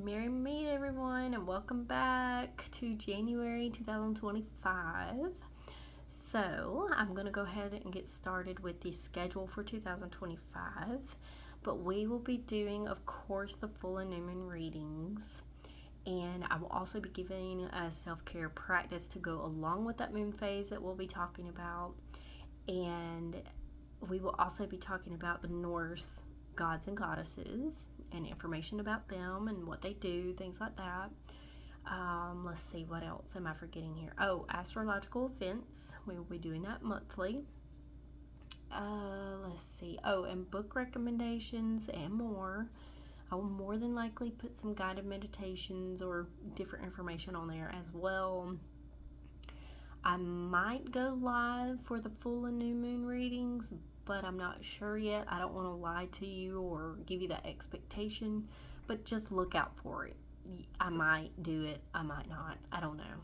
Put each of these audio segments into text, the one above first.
Merry meet everyone and welcome back to January 2025. So I'm going to go ahead and get started with the schedule for 2025, but we will be doing, of course, the full and new moon readings, and I will also be giving a self-care practice to go along with that moon phase that we'll be talking about, and we will also be talking about the Norse gods and goddesses and information about them and what they do, things like that. Let's see, what else am I forgetting here? Oh, astrological events. We will be doing that monthly. Let's see. Oh, and book recommendations and more. I will more than likely put some guided meditations or different information on there as well. I might go live for the full and new moon readings, but I'm not sure yet. I don't want to lie to you or give you that expectation, but just look out for it. I might do it, I might not, I don't know.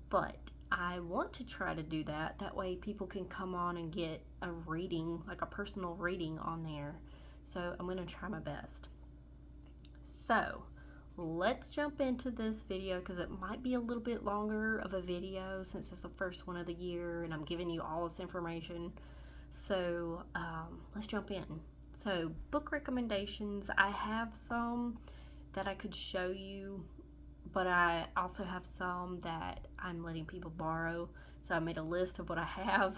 But I want to try to do that. That way people can come on and get a reading, like a personal reading on there. So I'm going to try my best. So let's jump into this video because it might be a little bit longer of a video since it's the first one of the year and I'm giving you all this information. So let's jump in. So book recommendations, I have some that I could show you, but I also have some that I'm letting people borrow. So I made a list of what I have.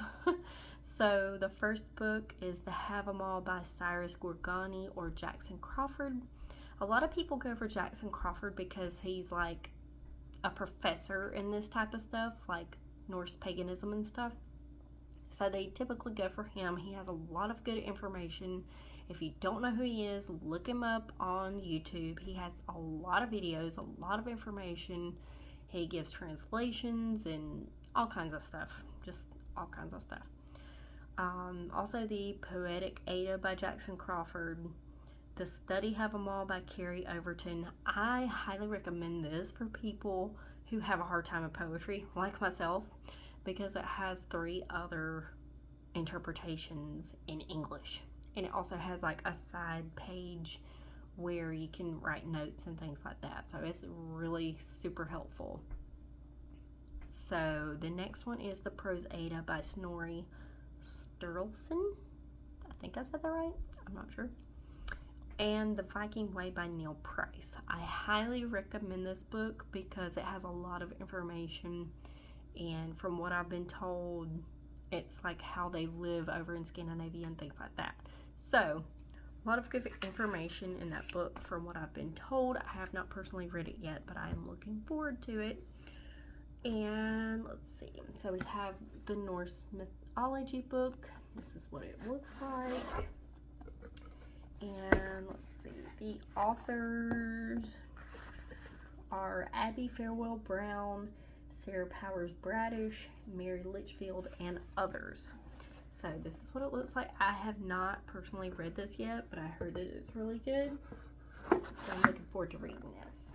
So the first book is The Have 'Em All by Cyrus Gorgani or Jackson Crawford. A lot of people go for Jackson Crawford because he's like a professor in this type of stuff, like Norse paganism and stuff. So they typically go for him. He has a lot of good information. If you don't know who he is, look him up on YouTube. He has a lot of videos, a lot of information. He gives translations and all kinds of stuff. Just all kinds of stuff. Also the Poetic Ada by Jackson Crawford. The Study Have 'Em All by Carrie Overton. I highly recommend this for people who have a hard time with poetry, like myself, because it has 3 other interpretations in English. And it also has like a side page where you can write notes and things like that. So it's really super helpful. So the next one is The Prose Edda by Snorri Sturluson. I think I said that right. I'm not sure. And The Viking Way by Neil Price. I highly recommend this book because it has a lot of information, and from what I've been told, it's like how they live over in Scandinavia and things like that. So a lot of good information in that book from what I've been told. I have not personally read it yet, but I am looking forward to it. And let's see, so we have the Norse mythology book. This is what it looks like. And let's see, the authors are Abby Farewell Brown, Sarah Powers Bradish, Mary Litchfield, and others. So this is what it looks like. I have not personally read this yet, but I heard that it's really good. So I'm looking forward to reading this.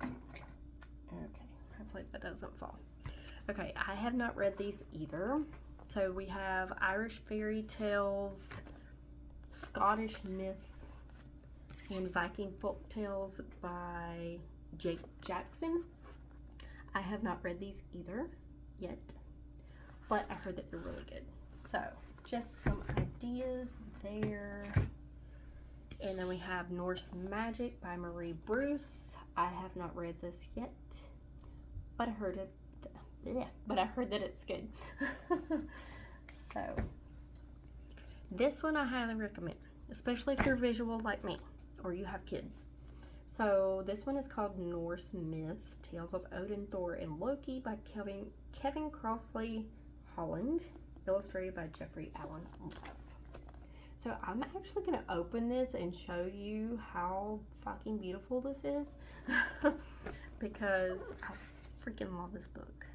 Okay, hopefully that doesn't fall. Okay, I have not read these either. So we have Irish Fairy Tales, Scottish Myths, and Viking Folk Tales by Jake Jackson. I have not read these either yet, but I heard that they're really good. So just some ideas there. And then we have Norse Magic by Marie Bruce. I have not read this yet, but I heard it. But I heard that it's good. So this one I highly recommend, especially if you're visual like me or you have kids. So this one is called Norse Myths, Tales of Odin, Thor, and Loki by Kevin Crossley Holland, illustrated by Jeffrey Allen Love. So I'm actually going to open this and show you how fucking beautiful this is because I freaking love this book.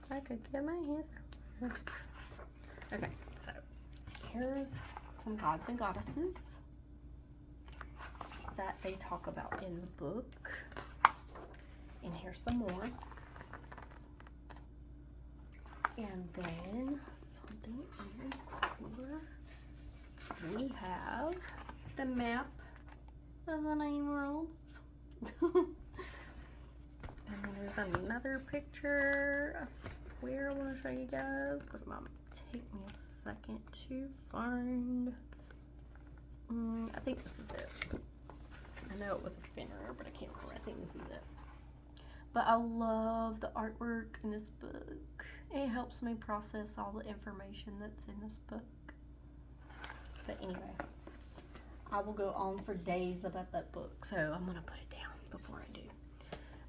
If I could get my hands out. Okay, so here's some gods and goddesses that they talk about in the book. And here's some more. And then something even cooler. the map of the 9 worlds. And then there's another picture. I swear I want to show you guys, but it might take me a second to find. I think this is it. I know it was a spinner, but I can't remember. I think this is it. But I love the artwork in this book. It helps me process all the information that's in this book. But anyway, I will go on for days about that book, so I'm going to put it down before I do.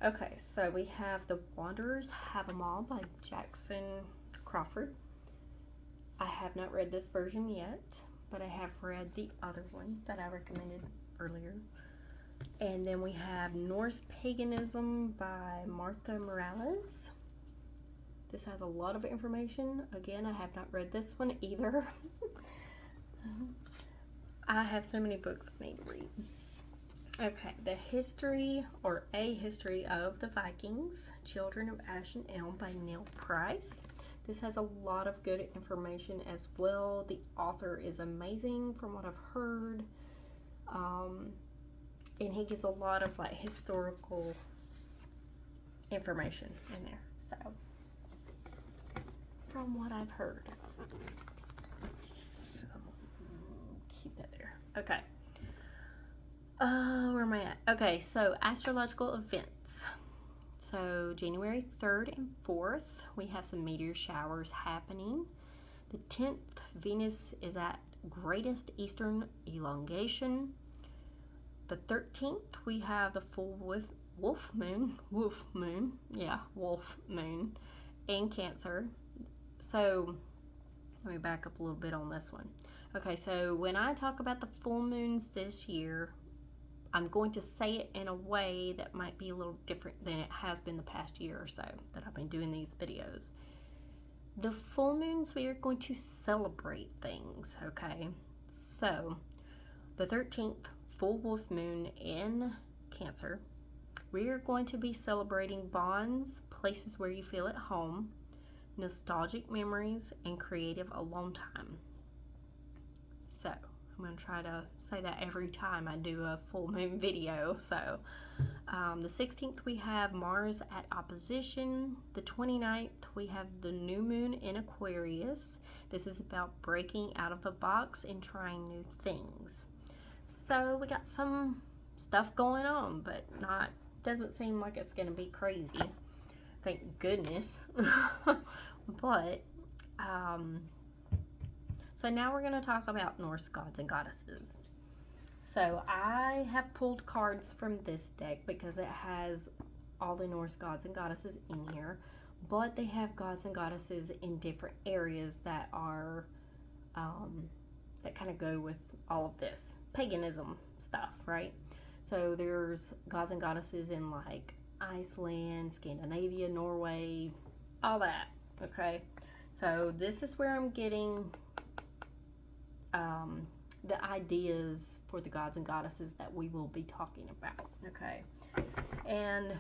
Okay, so we have The Wanderers Have 'Em All by Jackson Crawford. I have not read this version yet, but I have read the other one that I recommended earlier. And then we have Norse Paganism by Martha Morales. This has a lot of information. Again, I have not read this one either. I have so many books I need to read. Okay, The History or A History of the Vikings, Children of Ash and Elm by Neil Price. This has a lot of good information as well. The author is amazing from what I've heard. And he gives a lot of like historical information in there. So, from what I've heard. So, keep that there. Okay. Where am I at? Okay, so astrological events. So January 3rd and 4th, we have some meteor showers happening. The 10th, Venus is at greatest eastern elongation. The 13th, we have the full wolf moon in Cancer. So let me back up a little bit on this one. Okay, so when I talk about the full moons this year, I'm going to say it in a way that might be a little different than it has been the past year or so that I've been doing these videos. The full moons, we are going to celebrate things, okay? So, the 13th, full wolf moon in Cancer, we are going to be celebrating bonds, places where you feel at home, nostalgic memories, and creative alone time. So, I'm going to try to say that every time I do a full moon video. So, the 16th, we have Mars at opposition. The 29th, we have the new moon in Aquarius. This is about breaking out of the box and trying new things. So, we got some stuff going on, but doesn't seem like it's going to be crazy. Thank goodness. But, so now we're going to talk about Norse gods and goddesses. So I have pulled cards from this deck because it has all the Norse gods and goddesses in here, but they have gods and goddesses in different areas that are, that kind of go with all of this paganism stuff, right? So there's gods and goddesses in like Iceland, Scandinavia, Norway, all that, okay? So this is where I'm getting the ideas for the gods and goddesses that we will be talking about, okay? And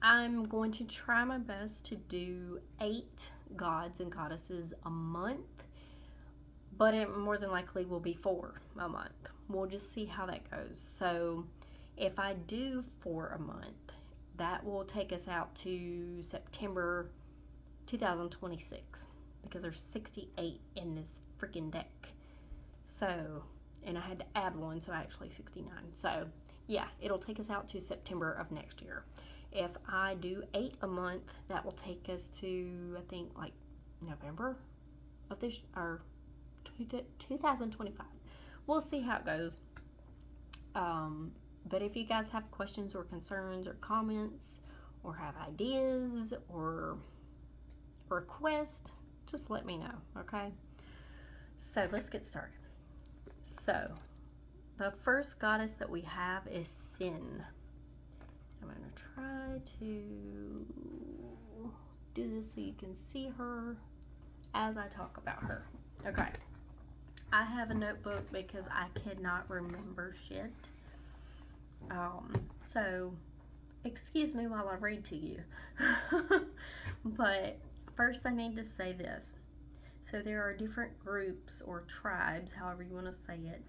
I'm going to try my best to do 8 gods and goddesses a month, but it more than likely will be 4 a month. We'll just see how that goes. So if I do 4 a month, that will take us out to September 2026 because there's 68 in this freaking deck. So, and I had to add one, so actually 69. So, yeah, it'll take us out to September of next year. If I do 8 a month, that will take us to, I think, like November of this, or 2025. We'll see how it goes. But if you guys have questions or concerns or comments or have ideas or requests, just let me know, okay? So, let's get started. So, the first goddess that we have is Sin. I'm going to try to do this so you can see her as I talk about her. Okay. I have a notebook because I cannot remember shit. So, excuse me while I read to you. But first I need to say this. So there are different groups or tribes, however you want to say it,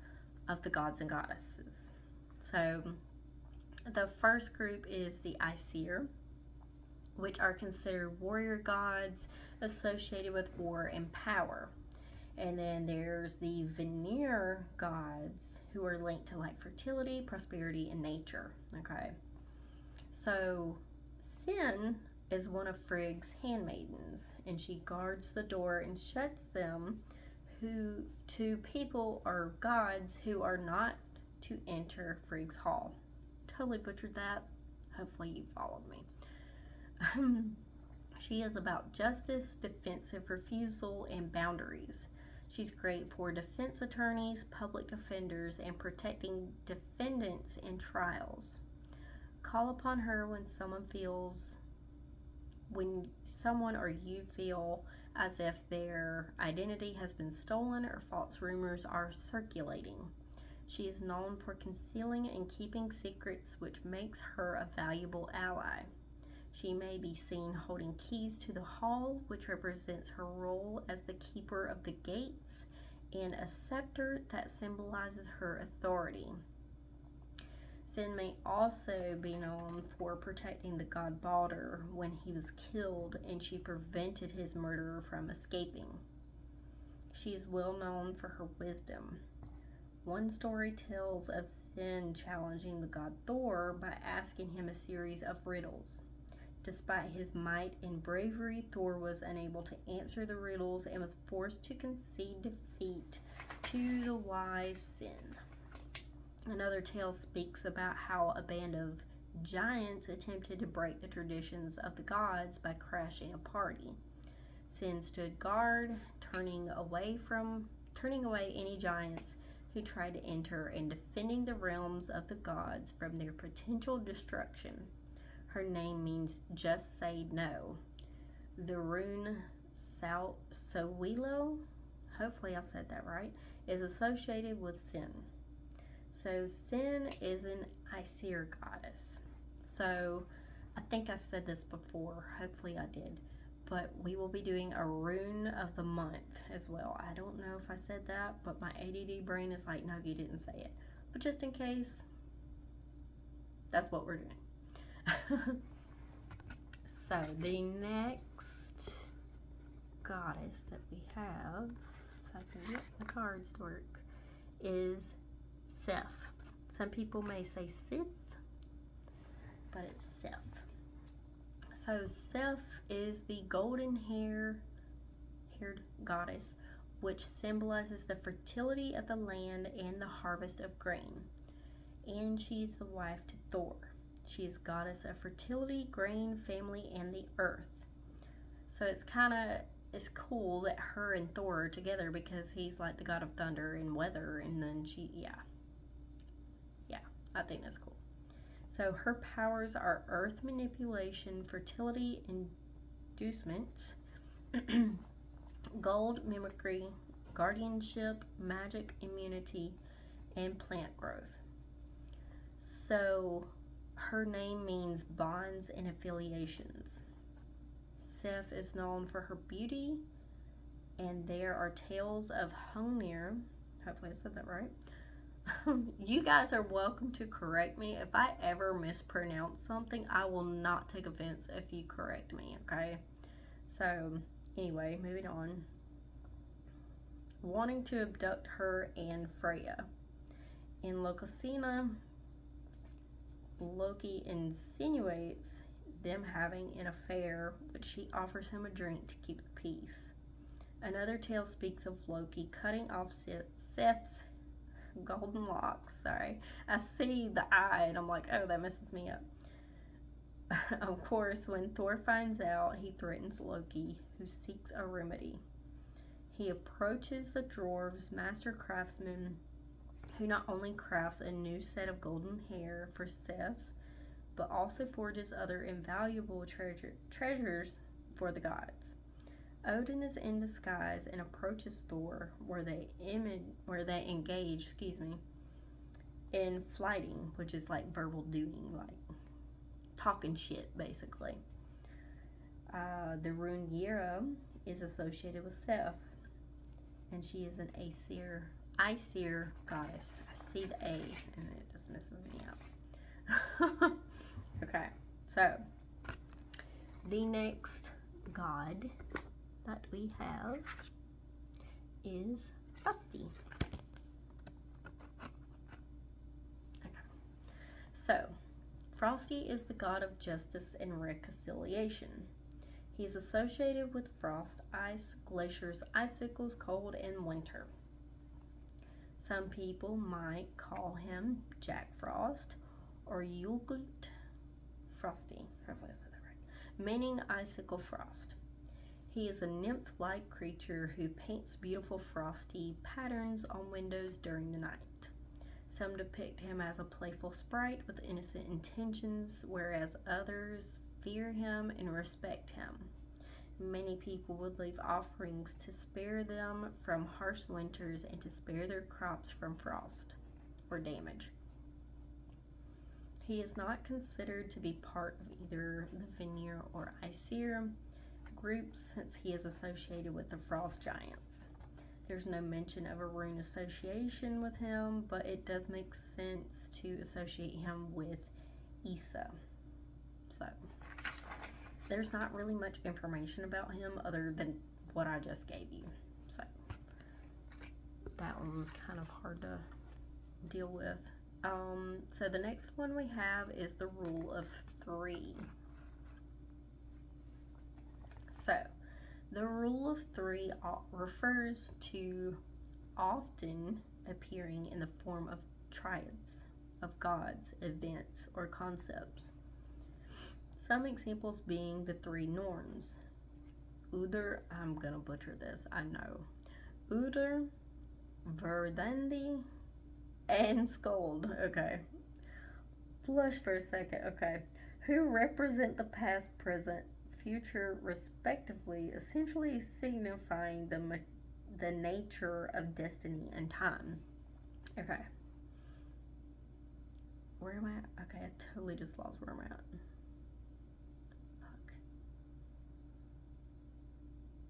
of the gods and goddesses. So the first group is the Aesir, which are considered warrior gods associated with war and power. And then there's the Vanir gods, who are linked to like fertility, prosperity, and nature. Okay. So Sin is one of Frigg's handmaidens, and she guards the door and shuts them to people or gods who are not to enter Frigg's hall. Totally butchered that. Hopefully you followed me. She is about justice, defensive refusal, and boundaries. She's great for defense attorneys, public defenders, and protecting defendants in trials. Call upon her when someone or you feel as if their identity has been stolen or false rumors are circulating. She is known for concealing and keeping secrets, which makes her a valuable ally. She may be seen holding keys to the hall, which represents her role as the keeper of the gates, and a scepter that symbolizes her authority. Sin may also be known for protecting the god Balder when he was killed, and she prevented his murderer from escaping. She is well known for her wisdom. One story tells of Sin challenging the god Thor by asking him a series of riddles. Despite his might and bravery, Thor was unable to answer the riddles and was forced to concede defeat to the wise Sin. Another tale speaks about how a band of giants attempted to break the traditions of the gods by crashing a party. Sin stood guard, turning away any giants who tried to enter and defending the realms of the gods from their potential destruction. Her name means just say no. The rune Sowilo, hopefully I said that right, is associated with Sin. So Sin is an Aesir goddess. So I think I said this before, hopefully I did, but we will be doing a rune of the month as well. I don't know if I said that, but my ADD brain is like, no, you didn't say it. But just in case, that's what we're doing. So the next goddess that we have, if I can get the cards to work, is Seth. Some people may say Sith, but it's Seth. So Seth is the golden-haired goddess, which symbolizes the fertility of the land and the harvest of grain. And she's the wife to Thor. She is goddess of fertility, grain, family, and the earth. So it's cool that her and Thor are together because he's like the god of thunder and weather, and then I think that's cool. So her powers are earth manipulation, fertility inducement, gold mimicry, guardianship, magic, immunity, and plant growth. So her name means bonds and affiliations. Seth is known for her beauty, and there are tales of Hungnir. Hopefully I said that right. You guys are welcome to correct me. If I ever mispronounce something, I will not take offense if you correct me, okay? So, anyway, moving on. Wanting to abduct her and Freya. In Locosina, Loki insinuates them having an affair, but she offers him a drink to keep the peace. Another tale speaks of Loki cutting off Seth's golden locks. Sorry, I see the eye and I'm like, oh, that messes me up. Of course, when Thor finds out, he threatens Loki, who seeks a remedy. He approaches the dwarves' master craftsman, who not only crafts a new set of golden hair for Seth, but also forges other invaluable treasures for the gods. Odin is in disguise and approaches Thor, where they engage, in flighting, which is like verbal doing, like talking shit, basically. The rune Yera is associated with Seth, and she is an Aesir Aesir goddess. I see the A and it just messes me up. Okay, so the next god that we have is Frosti. Okay, so Frosti is the god of justice and reconciliation. He is associated with frost, ice, glaciers, icicles, cold, and winter. Some people might call him Jack Frost or Yulgut Frosty, hopefully I said that right, meaning icicle frost. He is a nymph-like creature who paints beautiful frosty patterns on windows during the night. Some depict him as a playful sprite with innocent intentions, whereas others fear him and respect him. Many people would leave offerings to spare them from harsh winters and to spare their crops from frost or damage. He is not considered to be part of either the Vanir or Aesir groups since he is associated with the frost giants. There's no mention of a rune association with him, but it does make sense to associate him with Issa. So, there's not really much information about him other than what I just gave you. So, that one was kind of hard to deal with. So the next one we have is the rule of 3. So, the rule of 3 refers to often appearing in the form of triads of gods, events, or concepts. Some examples being the 3 Norns. Udur, I'm gonna butcher this, I know. Udur, Verdandi, and Scold. Okay. Blush for a second. Okay. Who represent the past, present, future, respectively, essentially signifying the nature of destiny and time. Okay. Where am I at? Okay, I totally just lost where I'm at. Fuck.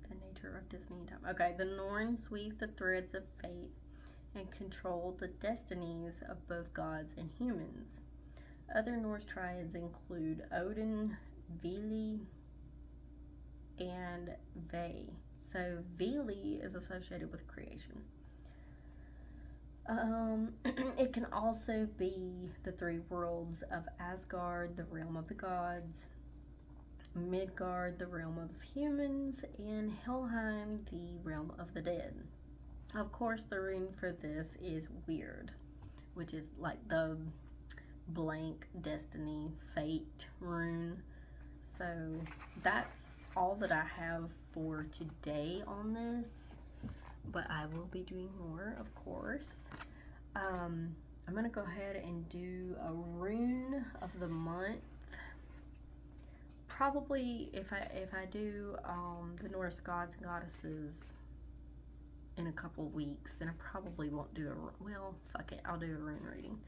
The nature of destiny and time. Okay, the Norns weave the threads of fate and control the destinies of both gods and humans. Other Norse triads include Odin, Vili, and Ve. So Vili is associated with creation. It can also be the 3 worlds of Asgard, the realm of the gods, Midgard, the realm of humans, and Helheim, the realm of the dead. Of course, the rune for this is Weird, which is like the blank destiny fate rune. So that's all that I have for today on this, but I will be doing more, of course. I'm gonna go ahead and do a rune of the month. Probably if I do the Norse gods and goddesses in a couple of weeks, then I probably won't do well, fuck it, I'll do a rune reading.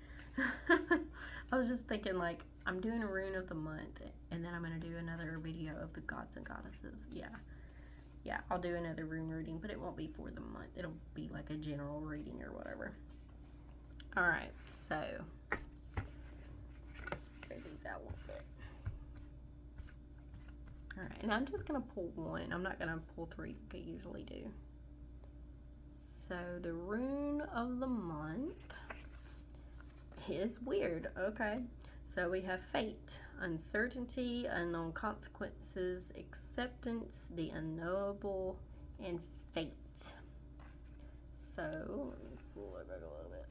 I was just thinking, like, I'm doing a rune of the month, and then I'm going to do another video of the gods and goddesses. Yeah, I'll do another rune reading, but it won't be for the month. It'll be like a general reading or whatever. Alright, so, spread these out a little bit. Alright, and I'm just going to pull one. I'm not going to pull 3 like I usually do. So, the rune of the month is Weird. Okay. So, we have fate, uncertainty, unknown consequences, acceptance, the unknowable, and fate. So, let me pull it back a little bit.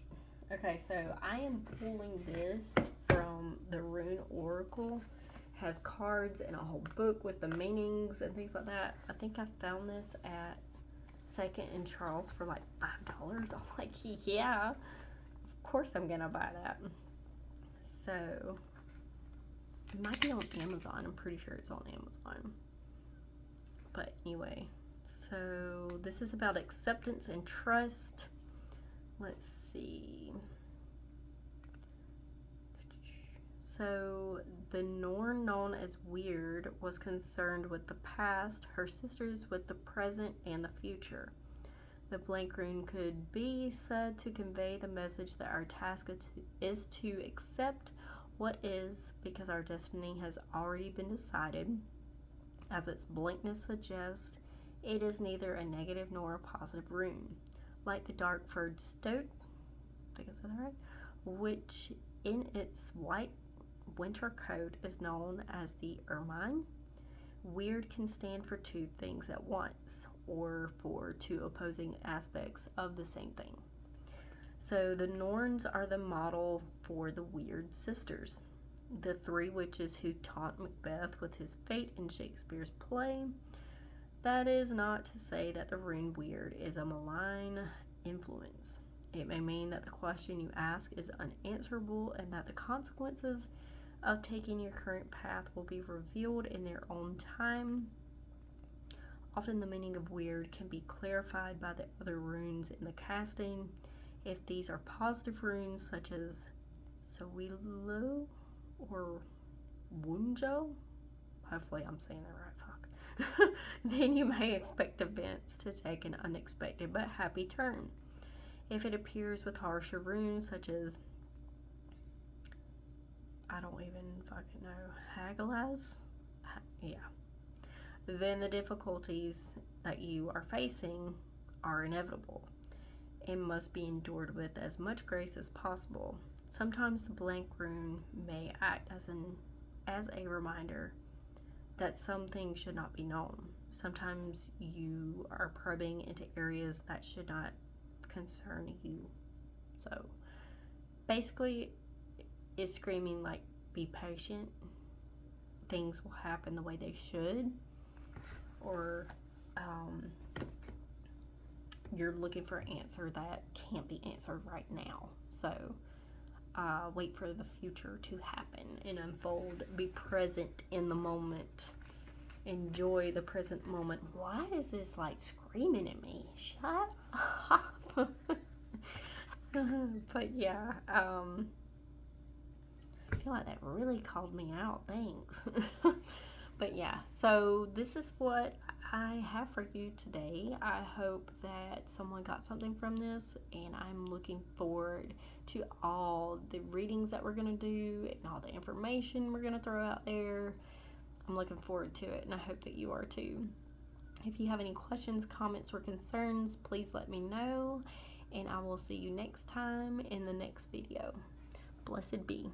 Okay, so I am pulling this from the Rune Oracle. It has cards and a whole book with the meanings and things like that. I think I found this at Second and Charles for like $5. I was like, yeah, of course I'm gonna buy that. So it might be on Amazon. I'm pretty sure it's on Amazon. But anyway, so this is about acceptance and trust. Let's see. So the Norn known as Weird was concerned with the past, her sisters with the present and the future. The blank rune could be said to convey the message that our task is to accept what is, because our destiny has already been decided. As its blankness suggests, it is neither a negative nor a positive rune. Like the dark furred stoat, I think I said that right, which in its white winter coat is known as the ermine. Weird can stand for two things at once, or for two opposing aspects of the same thing. So the Norns are the model for the weird sisters, the three witches who taunt Macbeth with his fate in Shakespeare's play. That is not to say that the rune weird is a malign influence. It may mean that the question you ask is unanswerable and that the consequences of taking your current path will be revealed in their own time. Often the meaning of weird can be clarified by the other runes in the casting. If these are positive runes such as Sowilo or Wunjo, hopefully I'm saying that right, fuck, then you may expect events to take an unexpected but happy turn. If it appears with harsher runes such as, I don't even fucking know, Hagalaz? Yeah. Then the difficulties that you are facing are inevitable and must be endured with as much grace as possible. Sometimes the blank rune may act as a reminder that some things should not be known. Sometimes you are probing into areas that should not concern you. So basically, it's screaming like, be patient. Things will happen the way they should. Or you're looking for an answer that can't be answered right now. So wait for the future to happen and unfold. Be present in the moment. Enjoy the present moment. Why is this like screaming at me? Shut up. But yeah, I feel like that really called me out. Thanks. But yeah, so this is what I have for you today. I hope that someone got something from this, and I'm looking forward to all the readings that we're going to do and all the information we're going to throw out there. I'm looking forward to it, and I hope that you are too. If you have any questions, comments, or concerns, please let me know, and I will see you next time in the next video. Blessed be.